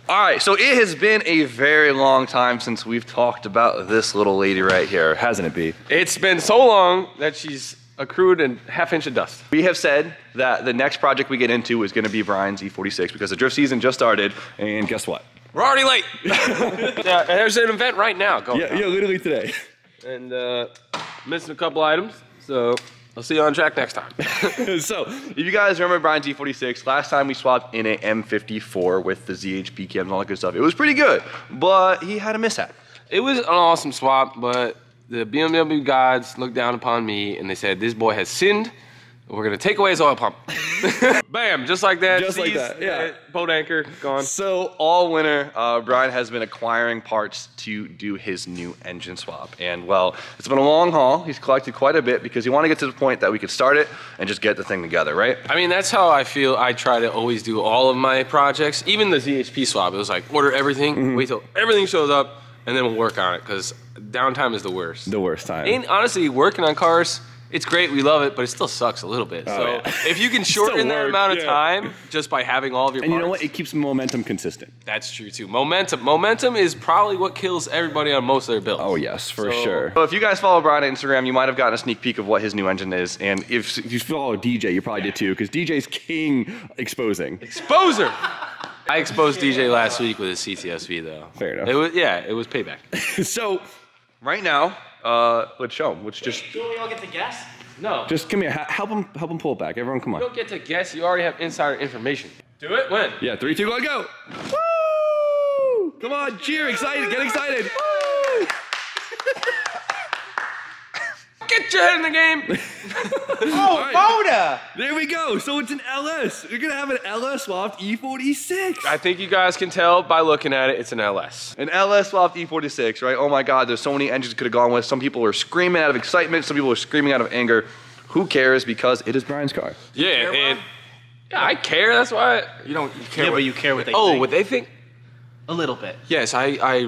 All right, so it has been a very long time since we've talked about this little lady right here, hasn't it, B? It's been so long that she's accrued a half inch of dust. We have said that the next project we get into is gonna be Brian's E46 because the drift season just started, and guess what? We're already late. Yeah, there's an event right now going on. Yeah, literally today. And missing a couple items, so I'll see you on track next time. So, if you guys remember Brian's E46, last time we swapped in a M54 with the ZHP cams and all that good stuff. It was pretty good, but he had a mishap. It was an awesome swap, but the BMW gods looked down upon me and they said, this boy has sinned. We're gonna take away his oil pump. Bam, just like that. Just like that, yeah. Boat anchor, gone. So all winter, Brian has been acquiring parts to do his new engine swap. And well, it's been a long haul. He's collected quite a bit because he wanted to get to the point that we could start it and just get the thing together, right? I mean, that's how I feel. I try to always do all of my projects. Even the ZHP swap, it was like, order everything, wait till everything shows up, and then we'll work on it, because downtime is the worst. The worst time. And honestly, working on cars, it's great, we love it, but it still sucks a little bit. So if you can shorten that amount of time just by having all of your parts. And you know what? It keeps momentum consistent. That's true too. Momentum is probably what kills everybody on most of their builds. Oh yes, for sure. So if you guys follow Brian on Instagram, you might have gotten a sneak peek of what his new engine is. And if you follow DJ, you probably did too, because DJ's king exposing. Exposer! I exposed DJ last week with his CTSV though. Fair enough. It was payback. So, right now, let's show him. Don't we all get to guess? No. Just come here. Help him pull it back. Everyone, come on. You don't get to guess. You already have insider information. Do it. When? Yeah. 3, 2, 1, go. Woo! Come on, cheer! Excited! Get excited! Woo! Get your head in the game. Oh, Moda! There we go. So it's an LS. You're gonna have an LS swapped E46. I think you guys can tell by looking at it. It's an LS. An LS swapped E46, right? Oh my God, there's so many engines could have gone with. Some people are screaming out of excitement. Some people are screaming out of anger. Who cares? Because it is Brian's car. Yeah, and yeah, I care. That's why You care. Yeah, but you care what they think. Oh, what they think? A little bit. Yes, I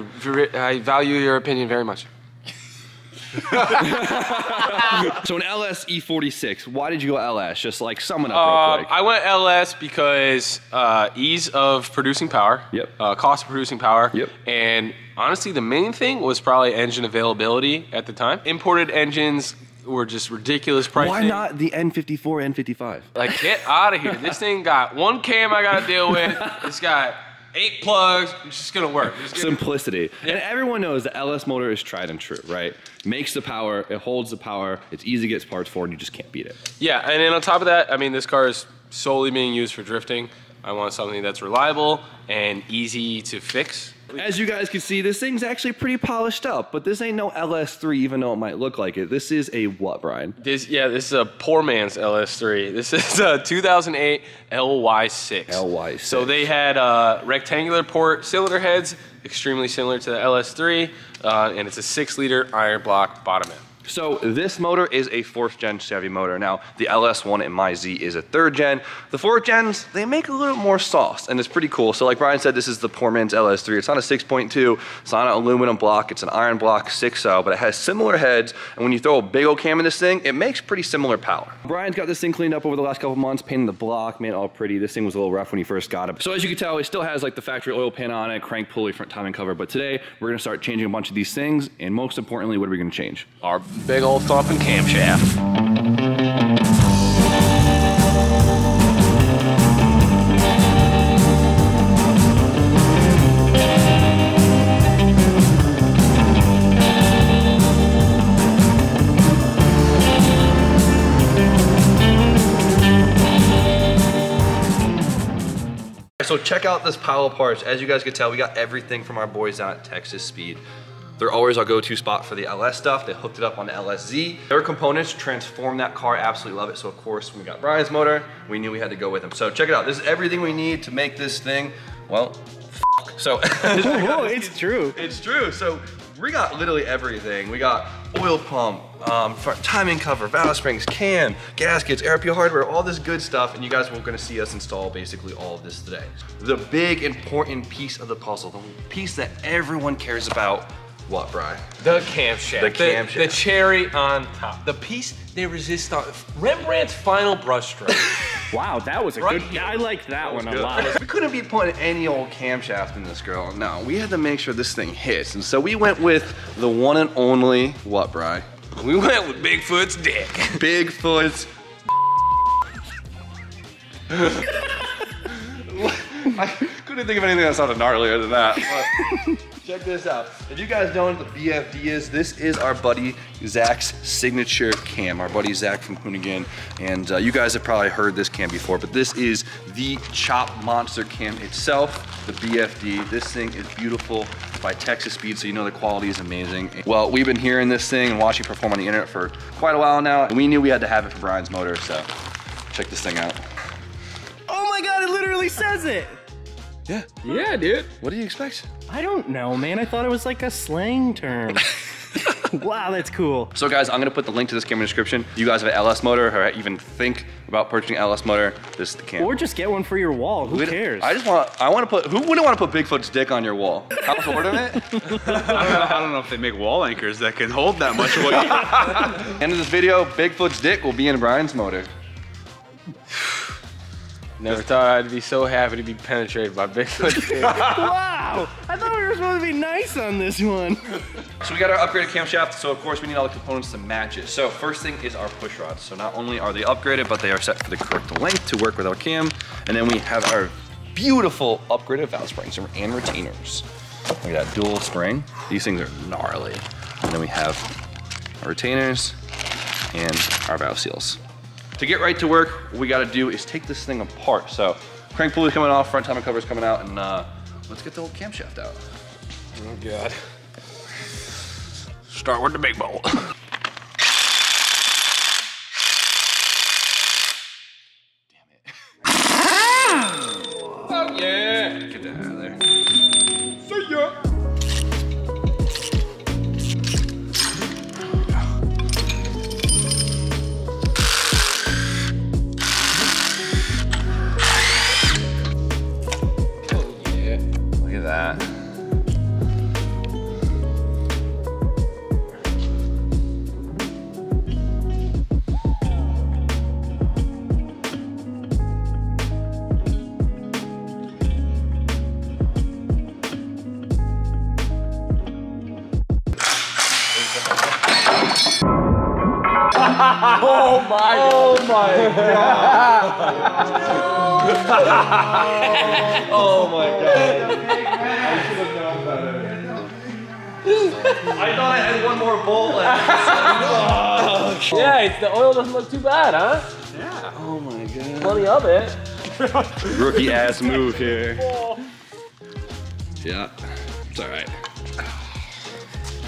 value your opinion very much. So an LS E46. Why did you go LS? Just like sum it up real quick. I went LS because ease of producing power. Yep. Cost of producing power. Yep. And honestly, the main thing was probably engine availability at the time. Imported engines were just ridiculous pricing. Why not the N54, N55? Like, get out of here. This thing got one cam I gotta deal with. It's got 8 plugs. It's just gonna work. Simplicity. Yeah. And everyone knows the LS motor is tried and true, right? Makes the power, it holds the power, it's easy to get parts for, and you just can't beat it. Yeah, and then on top of that, I mean, this car is solely being used for drifting. I want something that's reliable and easy to fix. As you guys can see, this thing's actually pretty polished up, but this ain't no LS3, even though it might look like it. This is a what, Brian? This is a poor man's LS3. This is a 2008 LY6. LY6. So they had rectangular port cylinder heads, extremely similar to the LS3, and it's a 6-liter iron block bottom end. So this motor is a 4th gen Chevy motor. Now, the LS1 in my Z is a 3rd gen. The 4th gens, they make a little more sauce, and it's pretty cool. So like Brian said, this is the poor man's LS3. It's not a 6.2, it's not an aluminum block, it's an iron block 6.0, but it has similar heads, and when you throw a big old cam in this thing, it makes pretty similar power. Brian's got this thing cleaned up over the last couple months, painted the block, made it all pretty. This thing was a little rough when he first got it. So as you can tell, it still has like the factory oil pan on it, crank pulley, front timing cover, but today, we're gonna start changing a bunch of these things, and most importantly, what are we gonna change? Our big old thumping camshaft. So check out this pile of parts. As you guys can tell, we got everything from our boys down at Texas Speed. They're always our go-to spot for the LS stuff. They hooked it up on the LSZ. Their components transform that car. Absolutely love it. So of course, when we got Brian's motor, we knew we had to go with them. So check it out. This is everything we need to make this thing, well, So it's true. It's true. So we got literally everything. We got oil pump, front timing cover, valve springs, cam, gaskets, RPO hardware, all this good stuff, and you guys are gonna see us install basically all of this today. The big important piece of the puzzle, the piece that everyone cares about. What, Bri? The camshaft. The camshaft. The cherry on top. The piece they resist on. Rembrandt's final brushstroke. Wow, that was a good. Yeah, I liked that one a lot. We couldn't be putting any old camshaft in this girl. No, we had to make sure this thing hits. And so we went with the one and only, what, Bri? We went with Bigfoot's dick. Bigfoot's. I couldn't think of anything that sounded gnarlier than that. But check this out. If you guys don't know what the BFD is, this is our buddy Zach's signature cam. Our buddy Zach from Hoonigan. And you guys have probably heard this cam before, but this is the chop monster cam itself, the BFD. This thing is beautiful by Texas Speed, so you know the quality is amazing. Well, we've been hearing this thing and watching it perform on the internet for quite a while now, and we knew we had to have it for Brian's motor, so check this thing out. Oh my God! It literally says it. Yeah. Yeah, dude. What do you expect? I don't know, man. I thought it was like a slang term. Wow, that's cool. So guys, I'm gonna put the link to this cam in the description. If you guys have an LS motor or even think about purchasing an LS motor, this is the cam. Or just get one for your wall. Who cares? I want to put, who wouldn't want to put Bigfoot's dick on your wall? How short of it? I don't know if they make wall anchors that can hold that much weight. End of this video, Bigfoot's dick will be in Brian's motor. Never thought I'd be so happy to be penetrated by Bigfoot's dick. Wow! I thought we were supposed to be nice on this one. So we got our upgraded camshaft, so of course we need all the components to match it. So first thing is our push rods. So not only are they upgraded, but they are set for the correct length to work with our cam. And then we have our beautiful upgraded valve springs and retainers. Look at that dual spring. These things are gnarly. And then we have our retainers and our valve seals. To get right to work, what we gotta do is take this thing apart. So crank pulley coming off, front timing cover's coming out, and let's get the old camshaft out. Oh God. Start with the big bolt. Damn it. Oh yeah. Get that out of there. See ya. Look at that. Oh my God. Oh my God. I should have known better. I thought I had one more bolt left. Yeah, the oil doesn't look too bad, huh? Yeah. Oh my God. Plenty of it. Rookie ass move here. Yeah, it's all right.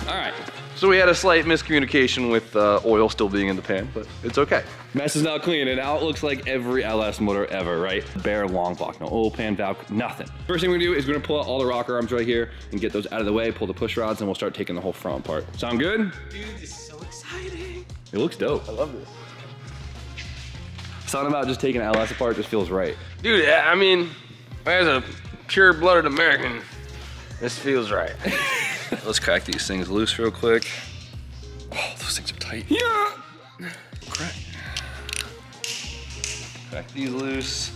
All right. So we had a slight miscommunication with oil still being in the pan, but it's okay. Mess is now clean, and now it looks like every LS motor ever, right? Bare long block, no oil pan, valve, nothing. First thing we're gonna do is we're gonna pull out all the rocker arms right here and get those out of the way, pull the push rods, and we'll start taking the whole front apart. Sound good? Dude, this is so exciting. It looks dope. I love this. Something about just taking an LS apart just feels right. Dude, I mean, as a pure-blooded American, this feels right. Let's crack these things loose real quick. Oh, those things are tight. Yeah. Crack these loose.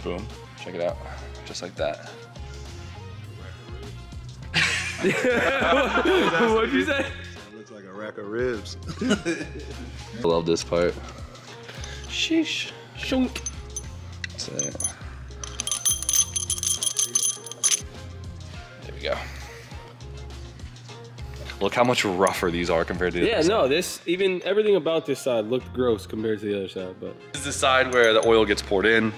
Boom. Check it out. Just like that. What'd you say? Looks like a rack of ribs. I love this part. Sheesh. Shunk. That's it. There we go. Look how much rougher these are compared to the Yeah, other no, side. everything about this side looked gross compared to the other side, but. This is the side where the oil gets poured in.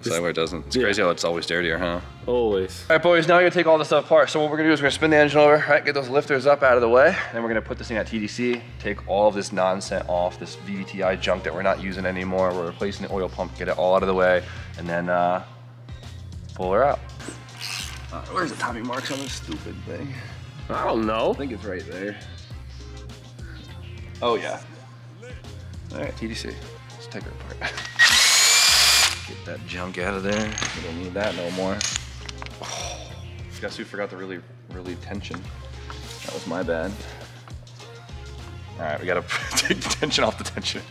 The side where it doesn't. It's crazy how it's always dirtier, huh? Always. All right, boys, now we're gonna take all this stuff apart. So what we're gonna do is we're gonna spin the engine over, right, get those lifters up out of the way. Then we're gonna put this thing at TDC, take all of this nonsense off, this VVTi junk that we're not using anymore. We're replacing the oil pump, get it all out of the way, and then pull her out. Where's the timing marks on this stupid thing? I don't know. I think it's right there. Oh yeah. All right, TDC, let's take her apart. Get that junk out of there. We don't need that no more. Oh, guess who forgot to really tension? That was my bad. All right, we gotta take the tension off the tension.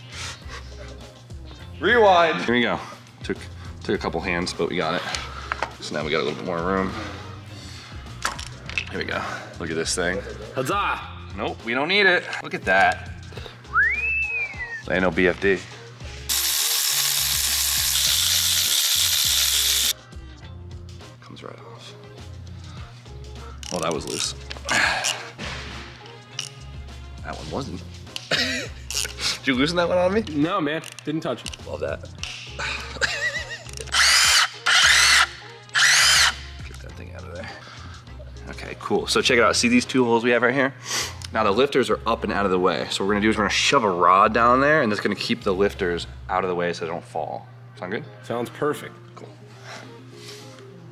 Rewind. Here we go. Took a couple hands, but we got it. So now we got a little bit more room. Here we go. Look at this thing. Huzzah! Nope, we don't need it. Look at that. Ain't no BFD. Comes right off. Oh, that was loose. That one wasn't. Did you loosen that one on me? No, man, didn't touch it. Love that. Get that thing out of there. Okay, cool. So check it out. See these two holes we have right here? Now the lifters are up and out of the way. So what we're gonna do is we're gonna shove a rod down there and that's gonna keep the lifters out of the way so they don't fall. Sound good? Sounds perfect. Cool.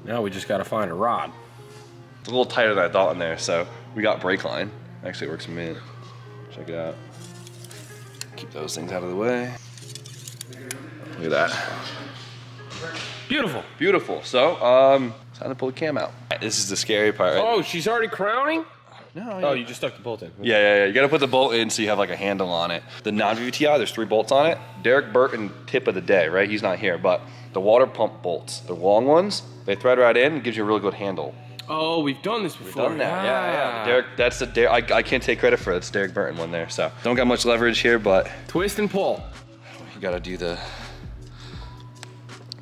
Now we just gotta find a rod. It's a little tighter than I thought in there, so we got brake line. Actually, it works a minute. Check it out. Keep those things out of the way. Look at that. Beautiful. Beautiful. So, it's time to pull the cam out. This is the scary part, right? Oh, she's already crowning? No. Oh, you just stuck the bolt in. Yeah. You gotta put the bolt in so you have like a handle on it. The non-VVTi, there's 3 bolts on it. Derek Burton, tip of the day, right? He's not here, but the water pump bolts, the long ones, they thread right in and gives you a really good handle. Oh, we've done this before. We've done that, yeah. Derek, that's the Derek, I can't take credit for it. It's Derek Burton one there, so. Don't got much leverage here, but. Twist and pull. You gotta do the,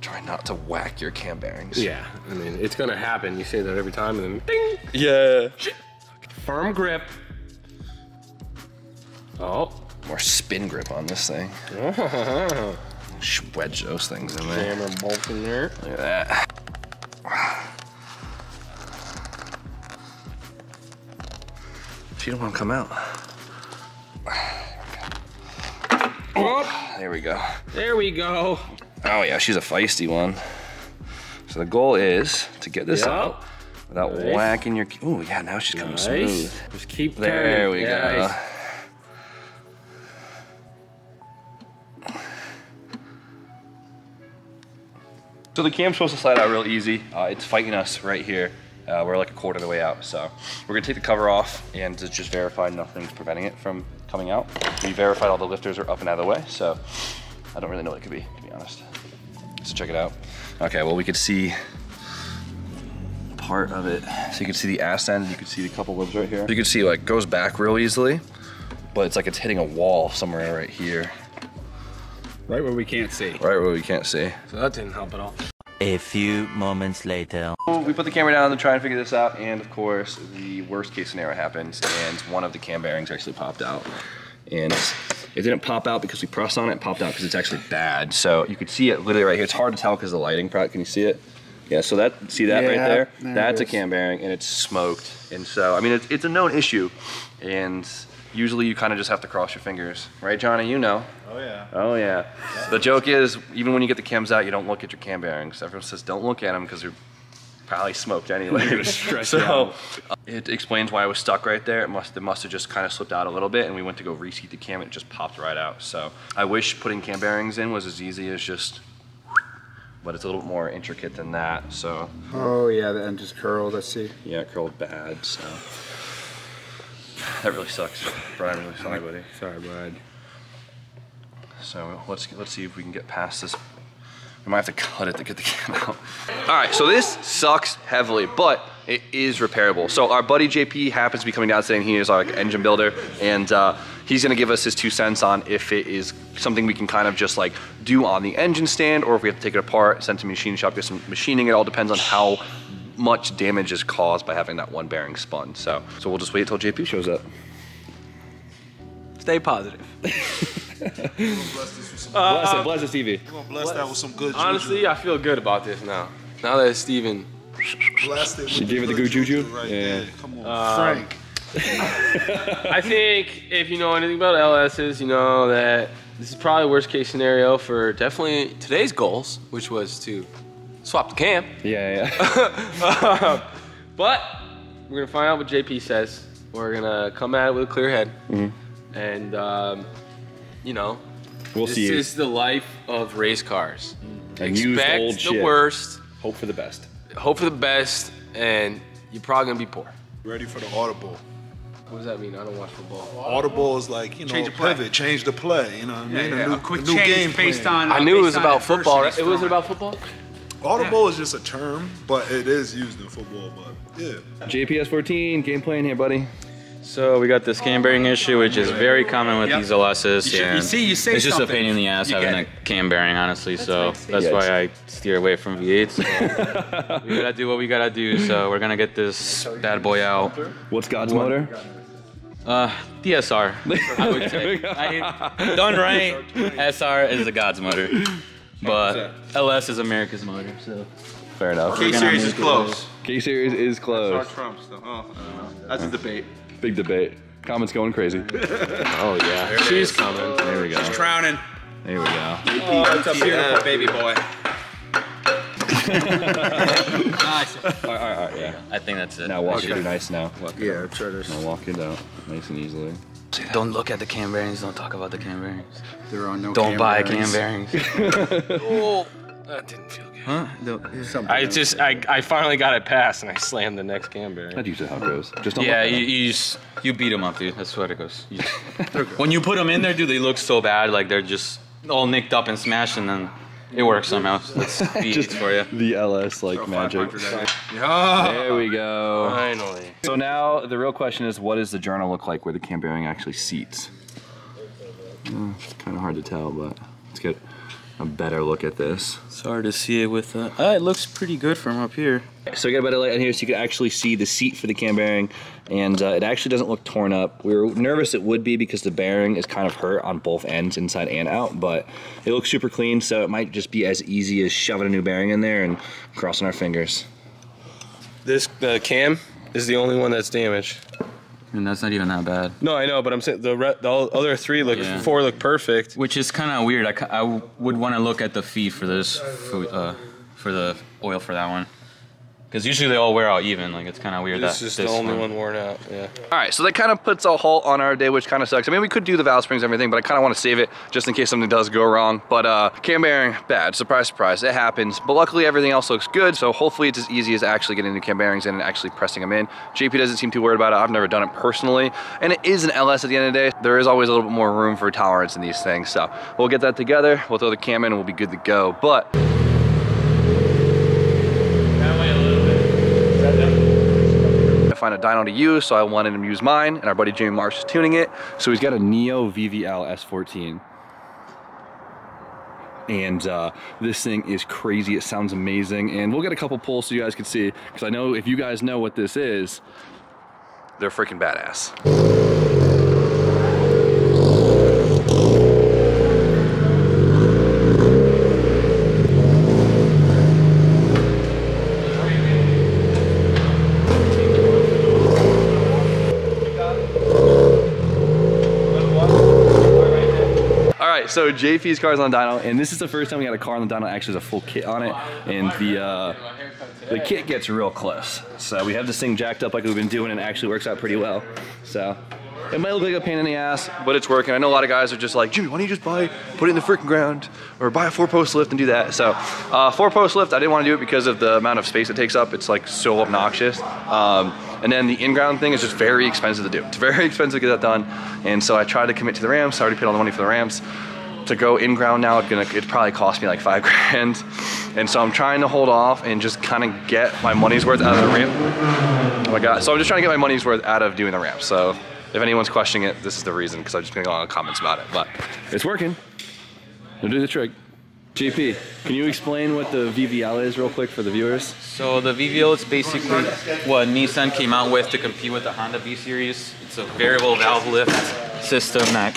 try not to whack your cam bearings. Yeah, I mean, it's gonna happen. You say that every time and then ding. Yeah. Firm grip. Oh. More spin grip on this thing. Wedge those things in there. Hammer bolt in there. Look at that. She don't want to come out. Oh, There we go. there we go. Oh yeah, she's a feisty one. So the goal is to get this Yep. out without Nice. whacking your. Oh yeah, now she's coming smooth. Just keep turning. There we go. So the cam's supposed to slide out real easy. It's fighting us right here. We're like a quarter of the way out, so we're gonna take the cover off and just verify nothing's preventing it from coming out. We verified all the lifters are up and out of the way, so I don't really know what it could be, to be honest. So check it out. Okay, well we could see part of it. So you can see the ass end, you can see the couple libs right here. You can see like goes back real easily, but it's like it's hitting a wall somewhere right here. Right where we can't see. Right where we can't see. So that didn't help at all. A few moments later. We put the camera down to try and figure this out, and of course, the worst case scenario happens, and one of the cam bearings actually popped out. And it didn't pop out because we pressed on it, it popped out because it's actually bad. So you could see it literally right here. It's hard to tell because of the lighting, can you see it? Yeah, so that, see that right there? That's a cam bearing, and it's smoked. And so, I mean, it's a known issue, and usually you kind of just have to cross your fingers. Right, Johnny? You know. Oh yeah. Oh yeah. The joke is, even when you get the cams out, you don't look at your cam bearings. Everyone says don't look at them because they're probably smoked anyway. So it explains why I was stuck right there. It must have just kind of slipped out a little bit, and we went to go reseat the cam, and it just popped right out. So I wish putting cam bearings in was as easy as just, but it's a little bit more intricate than that. So. Oh yeah, the end just curled. Let's see. Yeah, it curled bad. So that really sucks. Brian, really sorry, buddy. Sorry, bud. So let's see if we can get past this. We might have to cut it to get the cam out. All right, so this sucks heavily, but it is repairable. So our buddy JP happens to be coming down today, and he is our engine builder, and he's gonna give us his 2 cents on if it is something we can kind of just like do on the engine stand, or if we have to take it apart, send it to a machine shop, get some machining. It all depends on how much damage is caused by having that one bearing spun. So we'll just wait until JP shows up. Stay positive. Bless it, Stevie. We're gonna bless that with some good juju. Honestly, I feel good about this now. Now that Steven. Bless it with She gave it the good good juju? right Yeah. there. Come on, Frank. I think if you know anything about LSs, you know that this is probably worst case scenario for definitely today's goals, which was to swap the cam. Yeah. But we're gonna find out what JP says. We're gonna come at it with a clear head, and you know, We'll this see. is the life of race cars. And used Expect old the shit. worst, Hope for the best. hope for the best, and you're probably gonna be poor. Ready for the audible. What does that mean? I don't watch football. Audible is like, you know, Change the play. pivot, change the play. You know what I mean? Yeah, a quick new change game based plan. on. I knew it was based on about football. adversity It was throwing. about football? Audible is just a term, but it is used in football. But yeah. JPS 14, game plan here, buddy. So we got this cam bearing issue, which is very common with Yep. these LSs. You say it's just a something, pain in the ass you having get a cam bearing, honestly. So that's Yeah, why I steer away from V8s. So we gotta do what we gotta do. So we're gonna get this bad boy out. What's God's motor? DSR, I would say. Done right, SR is the God's motor, but LS is America's motor. So Fair enough. K series is close. K series is close. Trump's though. Oh, that's a debate. Big debate. Comments going crazy. Oh, yeah. She's coming. There we go. Crowning. There we go. That's a beautiful baby boy. nice. All right, yeah. I think that's it. Now walk it nice now. Yeah, try this. Now walk it out nice and easily. Don't look at the cam bearings. Don't talk about the cam bearings. There are no. Don't buy bearings. cam bearings. Oh, that didn't feel good. Huh? I finally got it passed and I slammed the next cam bearing. That's usually how it goes. Just don't Yeah, look at you beat them up, dude. That's what it goes. When you put them in there, dude, they look so bad. Like they're just all nicked up and smashed, and then it works somehow. That's V8s for you. the LS like magic. 500. Yeah. There we go. Finally. So now the real question is, what does the journal look like where the cam bearing actually seats? It's kind of hard to tell, but let's get a better look at this. It's hard to see it with. It looks pretty good from up here. So get a better light in here so you can actually see the seat for the cam bearing, and it actually doesn't look torn up. We were nervous it would be because the bearing is kind of hurt on both ends, inside and out, but it looks super clean, so it might just be as easy as shoving a new bearing in there and crossing our fingers. This cam is the only one that's damaged. And that's not even that bad. No, I know, but I'm saying the other three four look perfect. Which is kind of weird. I would want to look at the feed for this, for the oil for that one. Because usually they all wear out even. Like, it's kind of weird This is the only one worn out, yeah. All right, so that kind of puts a halt on our day, which kind of sucks. I mean, we could do the valve springs and everything, but I kind of want to save it just in case something does go wrong. But cam bearing, bad. Surprise, surprise, it happens. But luckily, everything else looks good, so hopefully it's as easy as actually getting new cam bearings in and actually pressing them in. JP doesn't seem too worried about it. I've never done it personally. And it is an LS at the end of the day. There is always a little bit more room for tolerance in these things. So we'll get that together, we'll throw the cam in, and we'll be good to go. But find a dyno to use, so I wanted him to use mine, and our buddy Jamie Marsh is tuning it. So he's got a Neo VVL S14. And this thing is crazy, it sounds amazing, and we'll get a couple pulls so you guys can see, because I know if you guys know what this is, they're freaking badass. So JP's car's on dyno, and this is the first time we got a car on the dyno that actually has a full kit on it, and the kit gets real close. So we have this thing jacked up like we've been doing, and it actually works out pretty well. So it might look like a pain in the ass, but it's working. I know a lot of guys are just like, Jimmy, why don't you just put it in the freaking ground, or buy a 4-post lift and do that. So 4-post lift, I didn't want to do it because of the amount of space it takes up. It's like so obnoxious. And then the in-ground thing is just very expensive to do. It's very expensive to get that done. And so I tried to commit to the ramps. I already paid all the money for the ramps. To go in-ground now, it probably cost me like $5 grand. And so I'm trying to hold off and just kind of get my money's worth out of the ramp. Oh my God. So I'm just trying to get my money's worth out of doing the ramp. So if anyone's questioning it, this is the reason, because I've just been getting a lot of comments about it. But it's working. It'll do the trick. JP, can you explain what the VVL is real quick for the viewers? So the VVL is basically what Nissan came out with to compete with the Honda B Series. It's a variable valve lift system that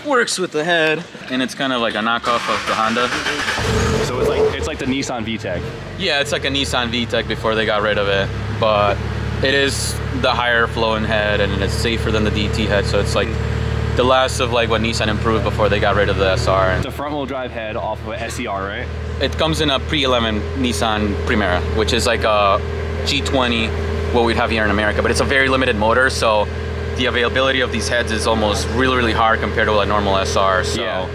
works with the head, and it's kind of like a knockoff of the Honda. So it's like the Nissan VTEC. Yeah, it's like a Nissan VTEC before they got rid of it, but it is the higher flowing head, and it's safer than the DT head, so it's like the last of like what Nissan improved before they got rid of the SR. It's a front-wheel drive head off of an SER, right? It comes in a pre-11 Nissan Primera, which is like a G20, what we'd have here in America, but it's a very limited motor, so the availability of these heads is almost really, really hard compared to a normal SR. So yeah.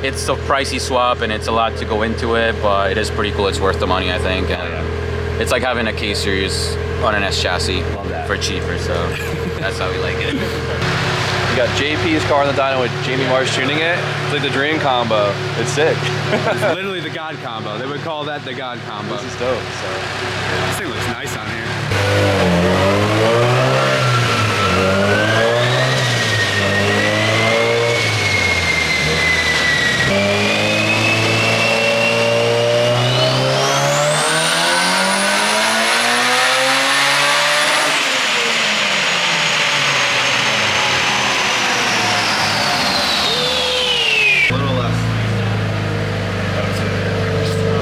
It's a pricey swap, and it's a lot to go into it, but it is pretty cool. It's worth the money, I think. And it's like having a K-Series on an S chassis for cheaper, so. That's how we like it. You got JP's car in the dyno with Jamie Marsh tuning it. It's like the dream combo. It's sick. It's literally the God combo. They would call that the God combo. This is dope. So. This thing looks nice on here.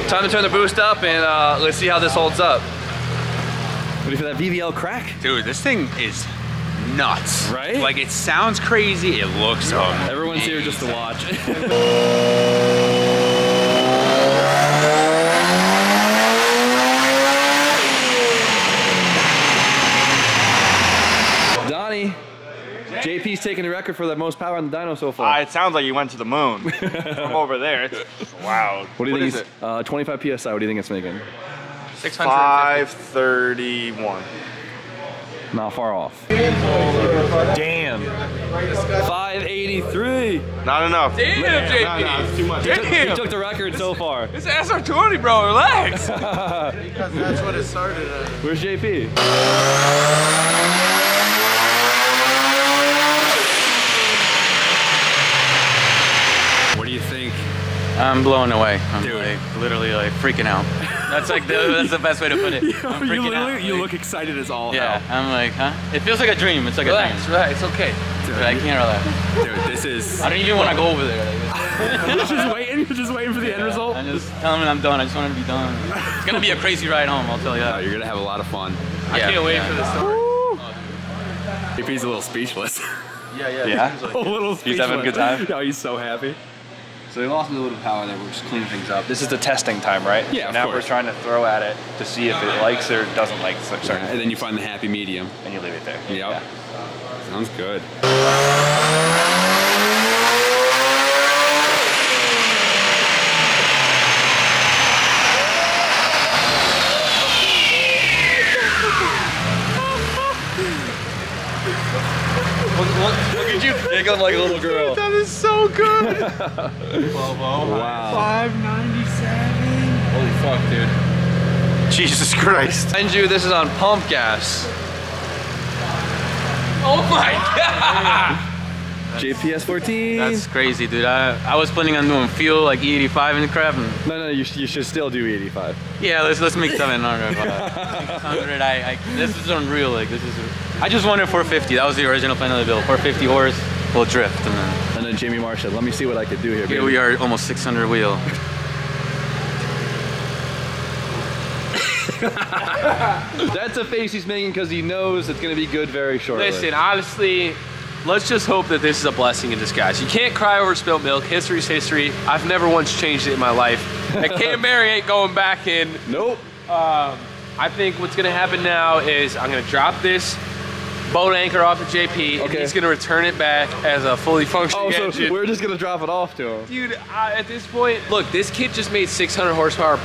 Time to turn the boost up and let's see how this holds up. Ready for that VVL crack? Dude, this thing is nuts. Right? Like, it sounds crazy. It looks amazing. Everyone's here just to watch. Donnie, JP's taking the record for the most power on the dyno so far. It sounds like you went to the moon. From over there, it's loud. What do you think? 25 PSI. What do you think it's making? 531. Not far off. Damn. 583. Not enough. Damn, JP. No, it's too much. He took the record so far. It's SR20, bro. Relax. Because that's what it started at. Where's JP? What do you think? I'm blown away. I'm Dude. like, literally like freaking out. That's like that's the best way to put it. I'm freaking out. You Like, look excited as all yeah, hell. I'm like, huh? It feels like a dream. It's like Relax, a dream. relax. It's okay. But I can't relax. Dude, this is... I don't even want to go over there. Like, You're just waiting for the end result? I'm just telling them I'm done. I just want to be done. It's gonna be a crazy ride home. I'll tell you Oh, that. you're gonna have a lot of fun. I can't wait for this story. JP's a little speechless. Yeah? A little speechless. He's having a good time? No, he's so happy. So they lost a little bit of power there. We're just cleaning things up. This is the testing time, right? Yeah, So of now course. we're trying to throw at it to see if it likes or doesn't like certain, And then you find the happy medium. and you leave it there. Yep. Yeah. Sounds good. Look at you giggling like a little girl. That is so good. Wow. 597. Holy fuck, dude. Jesus Christ. Mind you, this is on pump gas. Oh my god. JPS 14. That's crazy, dude. I was planning on doing fuel like E85 and crap. And No, you should still do 85. yeah, let's make 700. 600. This is unreal. Like this is. I just wanted 450. That was the original plan of the build. 450 horse, we'll drift, and then And then Jamie Marsh said, let me see what I could do here, here baby. we are, almost 600 wheel. That's a face he's making because he knows it's going to be good very shortly. Listen, honestly, let's just hope that this is a blessing in disguise. You can't cry over spilt milk. History's history. I've never once changed it in my life. That Camry ain't going back in. Nope. I think what's gonna happen now is I'm gonna drop this boat anchor off at JP, and Okay. he's gonna return it back as a fully functioning Oh, so engine. we're just going to drop it off to him. Dude, at this point, look, this kid just made 600 horsepower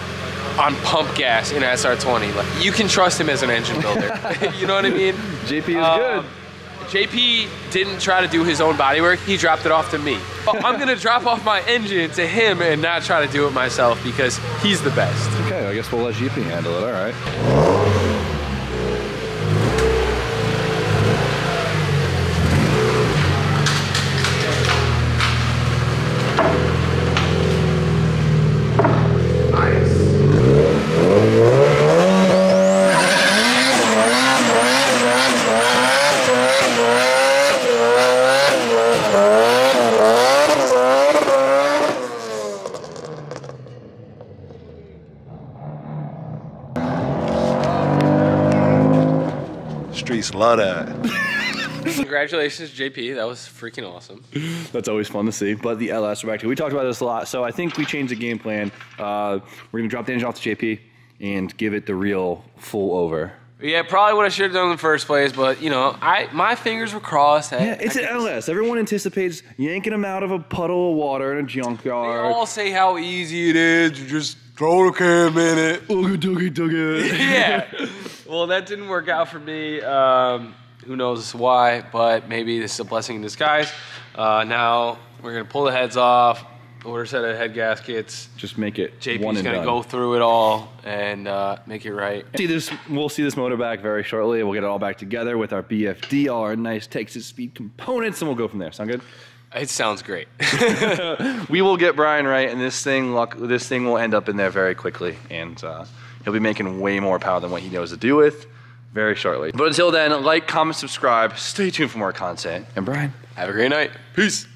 on pump gas in SR20. Like, you can trust him as an engine builder. You know what I mean? JP is good. JP didn't try to do his own bodywork. He dropped it off to me. I'm gonna drop off my engine to him and not try to do it myself because he's the best. Okay, I guess we'll let JP handle it, all right. Streets love that. Congratulations, JP. That was freaking awesome. That's always fun to see. But the LS we're back to. We talked about this a lot, so I think we changed the game plan. We're gonna drop the engine off to JP and give it the real full over. Yeah, probably what I should have done in the first place, but you know, my fingers were crossed. Yeah, it's an LS. Everyone anticipates yanking them out of a puddle of water in a They junkyard. all say how easy it is. You just throw the cam in it. Ooga dooga dooga. Yeah. Well, that didn't work out for me. Who knows why, but maybe this is a blessing in disguise. Now we're gonna pull the heads off, order a set of head gaskets. Just make it one JP's and gonna done. go through it all and make it right. We'll see this motor back very shortly. We'll get it all back together with our BFD, all our nice Texas speed components, and we'll go from there. Sound good? It sounds great. We will get Brian right, and this thing will end up in there very quickly, and he'll be making way more power than what he knows to do with very shortly. But until then, like, comment, subscribe, stay tuned for more content. And Brian, Have a great night. Peace.